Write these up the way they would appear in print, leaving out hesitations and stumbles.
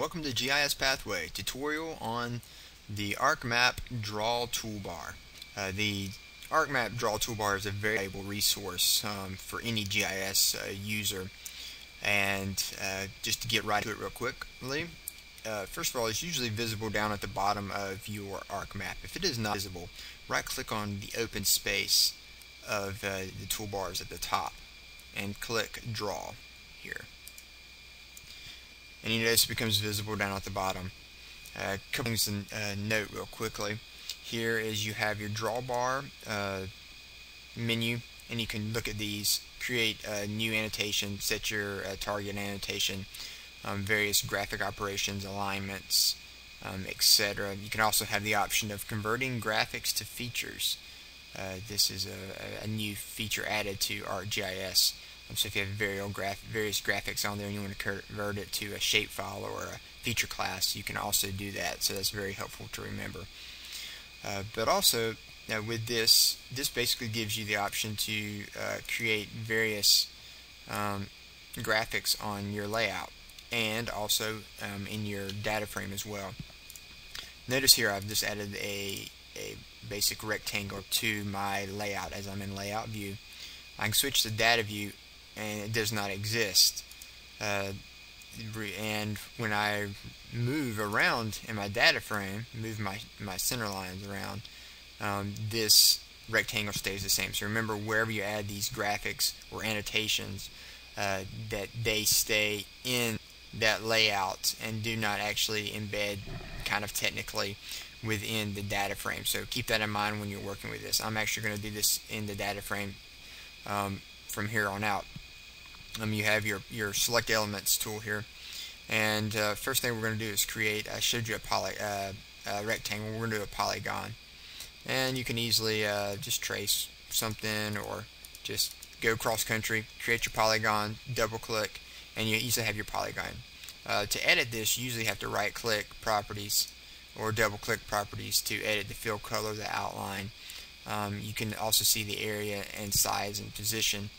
Welcome to GIS Pathway tutorial on the ArcMap Draw Toolbar. The ArcMap Draw Toolbar is a very valuable resource for any GIS user. And just to get right to it real quickly, first of all, it's usually visible down at the bottom of your ArcMap. If it is not visible, right click on the open space of the toolbars at the top and click Draw here. And you notice it becomes visible down at the bottom. A couple things to note real quickly. Here is you have your draw bar menu, and you can look at these, create a new annotation, set your target annotation, various graphic operations, alignments, etc. You can also have the option of converting graphics to features. This is a new feature added to ArcGIS. So if you have various graphics on there and you want to convert it to a shapefile or a feature class, you can also do that. So that's very helpful to remember. But also, with this basically gives you the option to create various graphics on your layout and also in your data frame as well. Notice here I've just added a basic rectangle to my layout as I'm in layout view. I can switch to data view and it does not exist. And when I move around in my data frame, move my center lines around, this rectangle stays the same. So remember, wherever you add these graphics or annotations, that they stay in that layout and do not actually embed kind of technically within the data frame. So keep that in mind when you're working with this. I'm actually going to do this in the data frame from here on out. You have your select elements tool here, and first thing we're going to do is create, I showed you a rectangle, we're going to do a polygon, and you can easily just trace something or just go cross country, create your polygon, double click, and you easily have your polygon. To edit this, you usually have to right click properties or double click properties to edit the fill color, the outline. You can also see the area and size and position,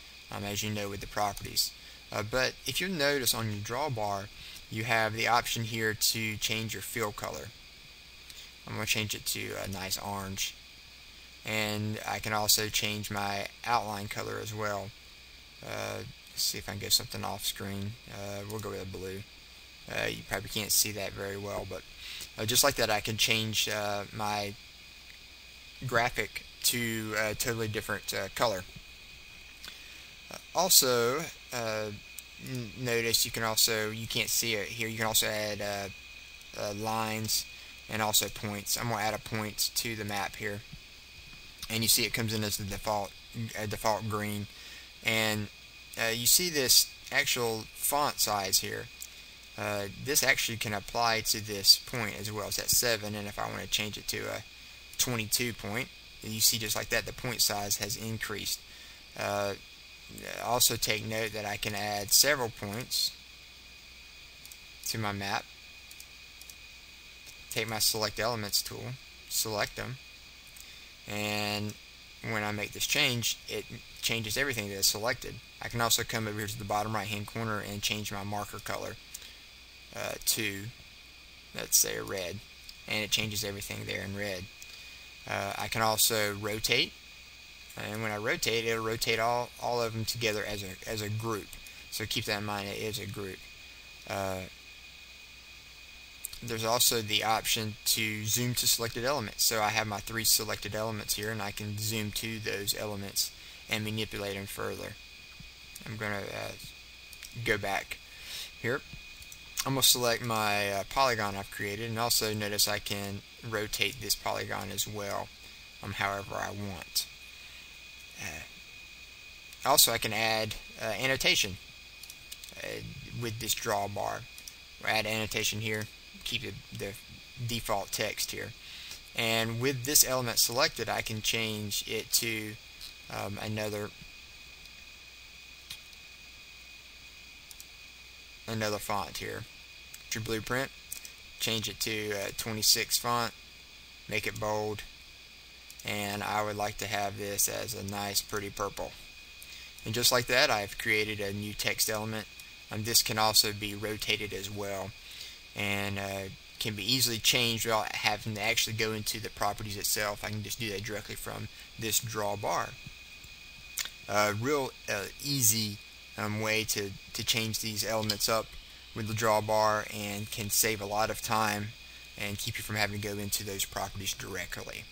as you know, with the properties. But if you notice on your draw bar, you have the option here to change your fill color. I'm going to change it to a nice orange, and I can also change my outline color as well. Let's see if I can get something off screen. We'll go with a blue. You probably can't see that very well, but just like that, I can change my graphic to a totally different color. Also, notice you can't see it here, you can also add lines and also points. I'm going to add a point to the map here, and you see it comes in as the default green, and you see this actual font size here. This actually can apply to this point as well. It's at 7, and if I want to change it to a 22 point, you see just like that the point size has increased. Also take note that I can add several points to my map. Take my select elements tool, select them, and when I make this change, it changes everything that is selected. I can also come over here to the bottom right hand corner and change my marker color to, let's say, a red, and it changes everything there in red. I can also rotate, and when I rotate, it'll rotate all of them together as a group. So keep that in mind, it is a group. There's also the option to zoom to selected elements. So I have my 3 selected elements here, and I can zoom to those elements and manipulate them further. I'm going to go back here. I'm going to select my polygon I've created, and also notice I can rotate this polygon as well, however I want. Also, I can add annotation with this draw bar. We'll add annotation here, keep the default text here, and with this element selected, I can change it to another font here. Your blueprint, change it to 26 font, make it bold, and I would like to have this as a nice pretty purple. And just like that, I've created a new text element. This can also be rotated as well. and can be easily changed without having to actually go into the properties itself. I can just do that directly from this draw bar. Real easy way to change these elements up with the draw bar, and can save a lot of time and keep you from having to go into those properties directly.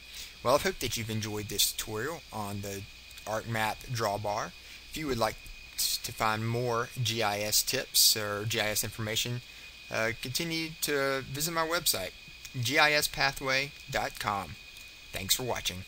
Well, I hope that you've enjoyed this tutorial on the ArcMap Draw Bar. If you would like to find more GIS tips or GIS information, continue to visit my website, gispathway.com. Thanks for watching.